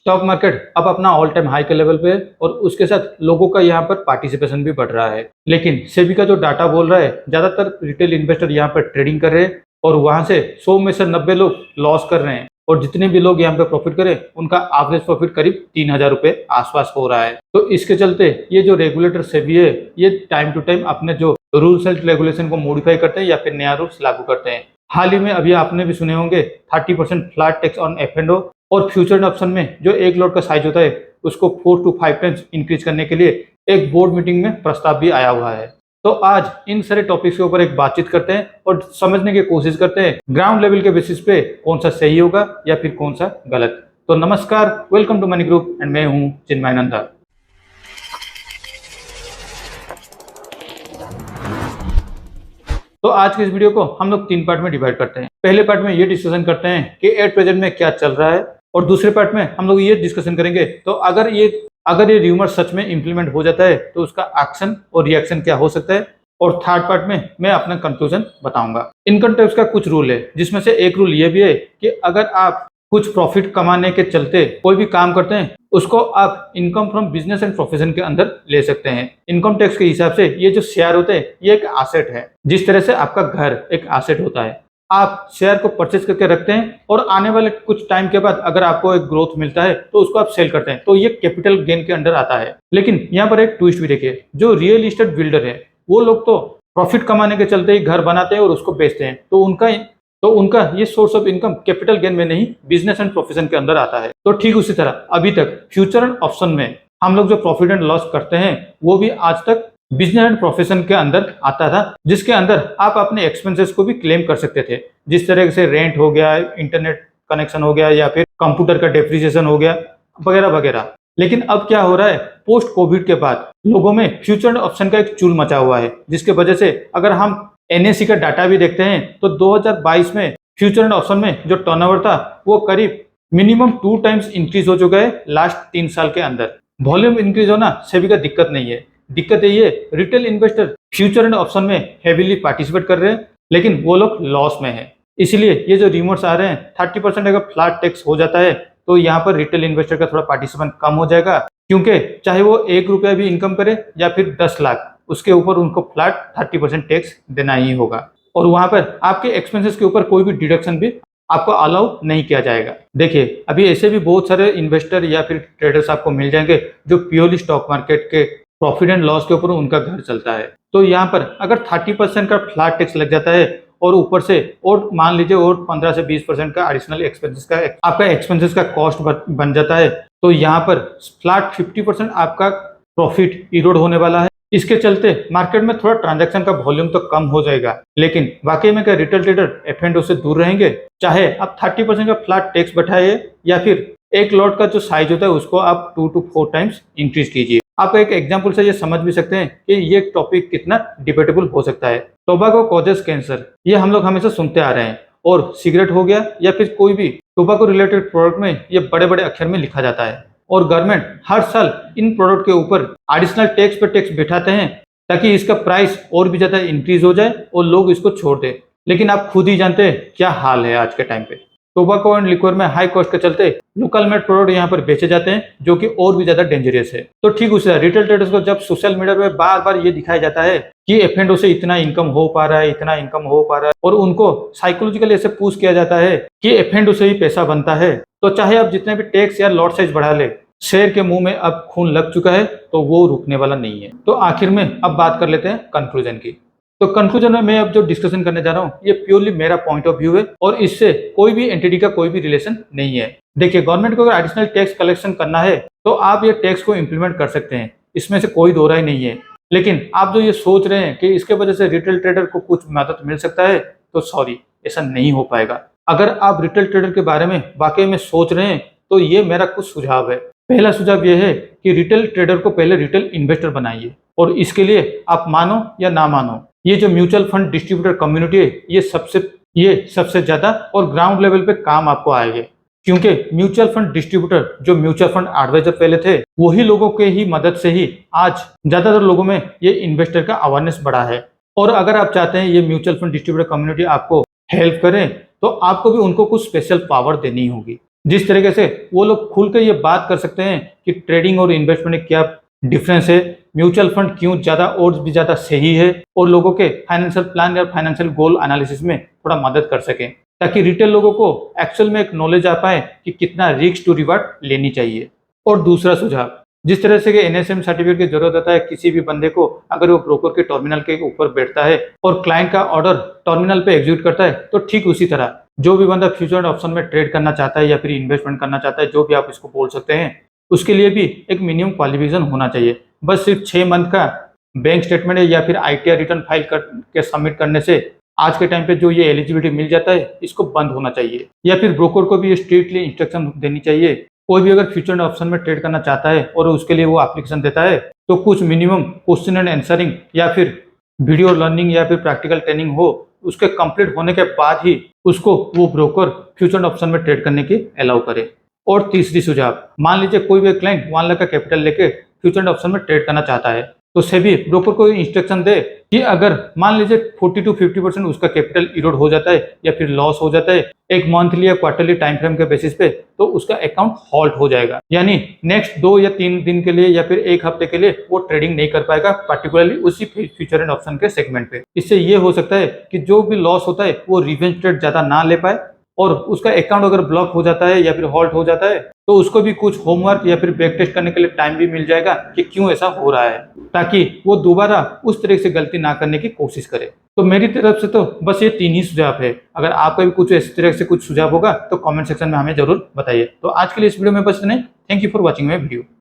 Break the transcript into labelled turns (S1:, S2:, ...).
S1: Stock market अब अपना all time high के लेवल पे है और उसके साथ लोगों का यहाँ पर पार्टिसिपेशन भी बढ़ रहा है। लेकिन सेबी का जो डाटा बोल रहा है, ज्यादातर रिटेल इन्वेस्टर यहाँ पर ट्रेडिंग कर रहे हैं और वहां से 100 में से 90 लोग लॉस कर रहे हैं और जितने भी लोग यहाँ पे प्रॉफिट करें उनका एवरेज प्रॉफिट करीब 3,000 रुपए आसपास हो रहा है। तो इसके चलते ये जो रेगुलेटर सेबी है, ये टाइम टू टाइम अपने जो रूल्स एंड रेगुलेशन को मॉडिफाई करते हैं या फिर नया रूल्स लागू करते हैं। हाल ही में अभी आपने भी सुने होंगे 30% फ्लैट टैक्स ऑन F&O और फ्यूचर ऑप्शन में जो एक लॉट का साइज होता है उसको 4 to 5 टाइम्स इंक्रीज करने के लिए एक बोर्ड मीटिंग में प्रस्ताव भी आया हुआ है। तो आज इन सारे टॉपिक्स के ऊपर एक बातचीत करते हैं और समझने की कोशिश करते हैं ग्राउंड लेवल के बेसिस पे कौन सा सही होगा या फिर कौन सा गलत। तो नमस्कार, welcome to money group and मैं हूँ चिन्मय नंदा। तो आज के इस वीडियो को हम लोग 3 पार्ट में डिवाइड करते हैं। पहले पार्ट में ये डिस्कशन करते हैं कि एट प्रेजेंट में क्या चल रहा है और दूसरे पार्ट में हम लोग ये डिस्कशन करेंगे तो अगर ये र्यूमर सच में इंप्लीमेंट हो जाता है तो उसका एक्शन और रिएक्शन क्या हो सकता है। और थर्ड पार्ट में मैं अपना कंक्लूजन बताऊंगा। इनकम टैक्स का कुछ रूल है जिसमें से एक रूल ये भी है कि अगर आप कुछ प्रॉफिट कमाने के चलते कोई भी काम करते हैं उसको आप income from business and profession के अंदर ले सकते हैं। इनकम टैक्स के हिसाब से ये जो शेयर होते हैं ये एक एसेट है, जिस तरह से आपका घर एक एसेट होता है। आप शेयर को परचेज करके रखते हैं और आने वाले कुछ टाइम के बाद अगर आपको एक ग्रोथ मिलता है तो उसको आप सेल करते हैं, तो ये कैपिटल गेन के अंडर आता है। लेकिन यहाँ पर एक ट्विस्ट भी देखिए, जो रियल इस्टेट बिल्डर है वो लोग तो प्रॉफिट कमाने के चलते ही घर बनाते हैं और उसको बेचते हैं, तो उनका ये source of income capital gain में नहीं, बिजनेस एंड प्रोफेशन के अंदर आता है। तो ठीक उसी तरह अभी तक फ्यूचर एंड ऑप्शन में हम लोग जो प्रॉफिट एंड लॉस करते हैं वो भी आज तक बिजनेस एंड प्रोफेशन के अंदर आता था, जिसके अंदर आप अपने एक्सपेंसेस को भी क्लेम कर सकते थे, जिस तरह से रेंट हो गया, इंटरनेट कनेक्शन हो गया या फिर कंप्यूटर का डेप्रिसिएशन हो गया वगैरह वगैरह। लेकिन अब क्या हो रहा है, पोस्ट कोविड के बाद लोगों में फ्यूचर एंड ऑप्शन का एक चूल मचा हुआ है, जिसके वजह से अगर हम NSE का डाटा भी देखते हैं तो 2022 में फ्यूचर एंड ऑप्शन में जो टर्नओवर था वो करीब मिनिमम 2 टाइम्स इंक्रीज हो चुका है लास्ट 3 साल के अंदर। वॉल्यूम इंक्रीज होना सभी का दिक्कत नहीं है, दिक्कत ये retail investor future and option में हेवीली पार्टिसिपेट कर रहे हैं लेकिन वो लोग लॉस में है। इसलिए ये जो रिमोट्स आ रहे हैं 30% अगर फ्लैट टैक्स हो जाता है तो यहाँ पर रिटेल इन्वेस्टर का थोड़ा पार्टिसिपेंट कम हो जाएगा, क्योंकि चाहे वो 1 रुपया भी इनकम करे या फिर 10 लाख, उसके ऊपर उनको फ्लैट 30% टैक्स देना ही होगा और वहां पर आपके एक्सपेंसेस के ऊपर कोई भी डिडक्शन भी आपको अलाउ नहीं किया जाएगा। देखिए अभी ऐसे भी बहुत सारे इन्वेस्टर या फिर ट्रेडर्स आपको मिल जाएंगे जो प्योरली स्टॉक मार्केट के प्रॉफिट एंड लॉस के ऊपर उनका घर चलता है। तो यहाँ पर अगर 30% का फ्लैट टैक्स लग जाता है और ऊपर से और मान लीजिए और 15 से 20% का एडिशनल एक्सपेंसेस का आपका एक्सपेंसेस का कॉस्ट बन जाता है, तो यहाँ पर फ्लैट 50% आपका प्रॉफिट इरोड होने वाला है। इसके चलते मार्केट में थोड़ा ट्रांजैक्शन का वॉल्यूम तो कम हो जाएगा, लेकिन वाकई में क्या रिटेल ट्रेडर F&O से दूर रहेंगे? चाहे आप 30% का फ्लैट टैक्स बैठाइए या फिर एक लॉट का जो साइज होता है उसको आप 2 to 4 टाइम्स इंक्रीज कीजिए। आप एक एग्जांपल से ये समझ भी सकते हैं कि ये टॉपिक कितना डिबेटेबल हो सकता है। टोबैको कॉजेस कैंसर, ये हम लोग हमेशा सुनते आ रहे हैं, और सिगरेट हो गया या फिर कोई भी टोबैको रिलेटेड प्रोडक्ट में ये बड़े बड़े अक्षर में लिखा जाता है और गवर्नमेंट हर साल इन प्रोडक्ट के ऊपर एडिशनल टैक्स पे टैक्स बिठाते हैं ताकि इसका प्राइस और भी ज्यादा इंक्रीज हो जाए और लोग इसको छोड़ दें। लेकिन आप खुद ही जानते हैं क्या हाल है आज के टाइम पे। टोबैको एंड लिक्वर में हाई कॉस्ट के चलते लोकल मेड प्रोडक्ट यहाँ पर बेचे जाते हैं जो कि और भी ज्यादा डेंजरस है। तो ठीक उसे रिटेल ट्रेडर्स को जब सोशल मीडिया पे बार बार ये दिखाया जाता है कि F&O से इतना इनकम हो पा रहा है, इतना इनकम हो पा रहा है, और उनको साइकोलॉजिकली ऐसे पुश किया जाता है कि F&O से ही पैसा बनता है, तो चाहे आप जितने भी टैक्स या लॉट साइज बढ़ा ले, शेर के मुंह में अब खून लग चुका है तो वो रुकने वाला नहीं है। तो आखिर में अब बात कर लेते हैं कंक्लूजन की। तो कंक्लूजन में मैं अब जो डिस्कशन करने जा रहा हूँ ये प्योरली मेरा पॉइंट ऑफ व्यू है और इससे कोई भी एंटिटी का कोई भी रिलेशन नहीं है। देखिए गवर्नमेंट को अगर एडिशनल टैक्स कलेक्शन करना है तो आप ये टैक्स को इंप्लीमेंट कर सकते हैं, इसमें से कोई दो राय नहीं है। लेकिन आप जो ये सोच रहे हैं कि इसके वजह से रिटेल ट्रेडर को कुछ मदद मिल सकता है, तो सॉरी, ऐसा नहीं हो पाएगा। अगर आप रिटेल ट्रेडर के बारे में वाकई में सोच रहे हैं तो ये मेरा कुछ सुझाव है। पहला सुझाव ये है कि रिटेल ट्रेडर को पहले रिटेल इन्वेस्टर बनाइए, और इसके लिए आप मानो या ना मानो ये जो म्यूचुअल फंड डिस्ट्रीब्यूटर कम्युनिटी है ये सबसे ज्यादा और ग्राउंड लेवल पे काम आपको आएंगे, क्योंकि म्यूचुअल फंड डिस्ट्रीब्यूटर जो म्यूचुअल फंड एडवाइजर पहले थे वही लोगों के ही मदद से ही आज ज्यादातर लोगों में ये इन्वेस्टर का अवेयरनेस बढ़ा है। और अगर आप चाहते हैं ये म्यूचुअल फंड डिस्ट्रीब्यूटर कम्युनिटी आपको हेल्प करें तो आपको भी उनको कुछ स्पेशल पावर देनी होगी। जिस तरीके से वो लोग खुल के ये बात कर सकते हैं कि ट्रेडिंग और इन्वेस्टमेंट में क्या डिफरेंस है, म्यूचुअल फंड क्यों ज़्यादा और भी ज़्यादा सही है, और लोगों के फाइनेंशियल प्लान या फाइनेंशियल गोल एनालिसिस में थोड़ा मदद कर सकें, ताकि रिटेल लोगों को एक्चुअल में एक नॉलेज आ पाए कि कितना रिस्क टू रिवार्ड लेनी चाहिए। और दूसरा सुझाव, जिस तरह से कि एनएसएम सर्टिफिकेट की जरूरत होता है किसी भी बंदे को, अगर वो ब्रोकर के टर्मिनल के ऊपर बैठता है और क्लाइंट का ऑर्डर टर्मिनल पे एग्जीक्यूट करता है, तो ठीक उसी तरह जो भी बंदा फ्यूचर एंड ऑप्शन में ट्रेड करना चाहता है या फिर इन्वेस्टमेंट करना चाहता है, जो भी आप इसको बोल सकते हैं, उसके लिए भी एक मिनिमम क्वालिफिकेशन होना चाहिए। बस सिर्फ 6 मंथ का बैंक स्टेटमेंट या फिर आईटीआर रिटर्न फाइल के सबमिट करने से आज के टाइम पे जो ये एलिजिबिलिटी मिल जाता है, इसको बंद होना चाहिए। या फिर ब्रोकर को भी ये स्ट्रिक्टली इंस्ट्रक्शन देनी चाहिए, कोई भी अगर फ्यूचर एंड ऑप्शन में ट्रेड करना चाहता है और उसके लिए वो एप्लीकेशन देता है, तो कुछ मिनिमम क्वेश्चन एंड आंसरिंग या फिर वीडियो लर्निंग या फिर प्रैक्टिकल ट्रेनिंग हो, उसके कंप्लीट होने के बाद ही उसको वो ब्रोकर फ्यूचर एंड ऑप्शन में ट्रेड करने की अलाउ करे। और तीसरी सुझाव, मान लीजिए कोई भी क्लाइंट 1 लाख का कैपिटल लेके फ्यूचर एंड ऑप्शन में ट्रेड करना चाहता है, तो सेबी ब्रोकर को इंस्ट्रक्शन दे कि अगर मान लीजिए 40 to 50% उसका कैपिटल इरोड हो जाता है या फिर लॉस हो जाता है एक मंथली या क्वार्टरली टाइम फ्रेम के बेसिस पे, तो उसका अकाउंट हॉल्ट हो जाएगा, यानी नेक्स्ट 2 या 3 दिन के लिए या फिर 1 हफ्ते के लिए वो ट्रेडिंग नहीं कर पाएगा, पर्टिकुलरली उसी फ्यूचर एंड ऑप्शन के सेगमेंट पे। इससे ये हो सकता है कि जो भी लॉस होता है वो रिवेंज ट्रेड ज्यादा ना ले पाए, और उसका अकाउंट अगर ब्लॉक हो जाता है या फिर हॉल्ट हो जाता है, तो उसको भी कुछ होमवर्क या फिर बैक टेस्ट करने के लिए टाइम भी मिल जाएगा कि क्यों ऐसा हो रहा है, ताकि वो दोबारा उस तरह से गलती ना करने की कोशिश करे। तो मेरी तरफ से तो बस ये 3 ही सुझाव है। अगर आपका भी कुछ इस तरह से कुछ सुझाव होगा तो कमेंट सेक्शन में हमें जरूर बताइए। तो आज के लिए इस वीडियो में बस इतना ही। Thank you for watching my video.